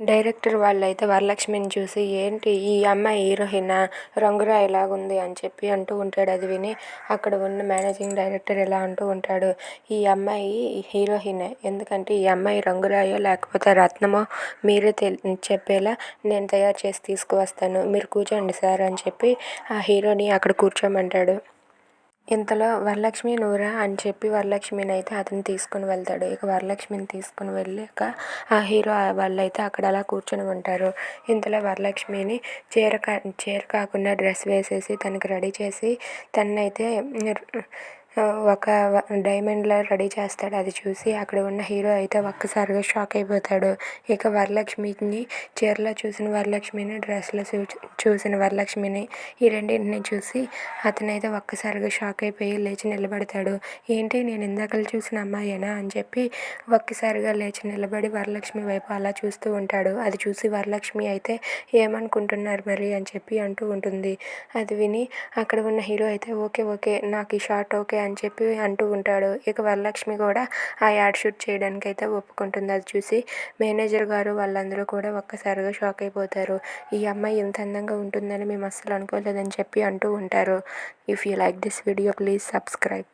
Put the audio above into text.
Director వాళ్ళైతే వరలక్ష్మిని చూసి, "ఏంటి ఈ అమ్మాయి హీరోయినా? రంగురాయిలాగుంది" అని చెప్పి అంటూ ఉంటాడు. అది విని అక్కడ ఉన్న మేనేజింగ్ డైరెక్టర్ ఇలా అంటూ ఉంటాడు, "ఈ అమ్మాయి హీరోయినే. ఎందుకంటే ఈ అమ్మాయి రంగురాయో లేకపోతే రత్నమో మీరే చెప్పేలా నేను తయారు చేసి తీసుకువస్తాను. మీరు కూర్చోండి సార్" అని చెప్పి ఆ హీరోని అక్కడ కూర్చోమంటాడు. ఇంతలో "వరలక్ష్మి నువ్వురా" అని చెప్పి వరలక్ష్మిని అయితే అతను తీసుకుని వెళ్తాడు. ఇక వరలక్ష్మిని తీసుకుని వెళ్ళాక ఆ హీరో వాళ్ళైతే అక్కడ అలా కూర్చొని ఉంటారు. ఇంతలో వరలక్ష్మిని చీర కాకుండా డ్రెస్ వేసేసి తనకి రెడీ చేసి తననైతే ఒక డైమండ్లా రెడీ చేస్తాడు. అది చూసి అక్కడ ఉన్న హీరో అయితే ఒక్కసారిగా షాక్ అయిపోతాడు. ఇక వరలక్ష్మిని చీరలో చూసిన వరలక్ష్మిని, డ్రెస్లో చూసిన వరలక్ష్మిని, ఈ రెండింటిని చూసి అతనైతే ఒక్కసారిగా షాక్ అయిపోయి లేచి నిలబడతాడు. "ఏంటి నేను ఇందాకలు చూసిన అమ్మాయేనా" అని చెప్పి ఒక్కసారిగా లేచి నిలబడి వరలక్ష్మి వైపు అలా చూస్తూ ఉంటాడు. అది చూసి వరలక్ష్మి అయితే "ఏమనుకుంటున్నారు మరి" అని చెప్పి అంటూ ఉంటుంది. అది విని అక్కడ ఉన్న హీరో అయితే "ఓకే ఓకే నాకు ఈ షాట్ ఓకే" అని చెప్పి అంటూ ఉంటాడు. ఇక వరలక్ష్మి కూడా ఆ యాడ్ షూట్ చేయడానికి అయితే ఒప్పుకుంటుంది. అది చూసి మేనేజర్ గారు వాళ్ళందరూ కూడా ఒక్కసారిగా షాక్ అయిపోతారు. "ఈ అమ్మాయి ఇంత అందంగా ఉంటుందని మేము అస్సలు అనుకోలేదని" చెప్పి అంటూ ఉంటారు. If you like this video please subscribe.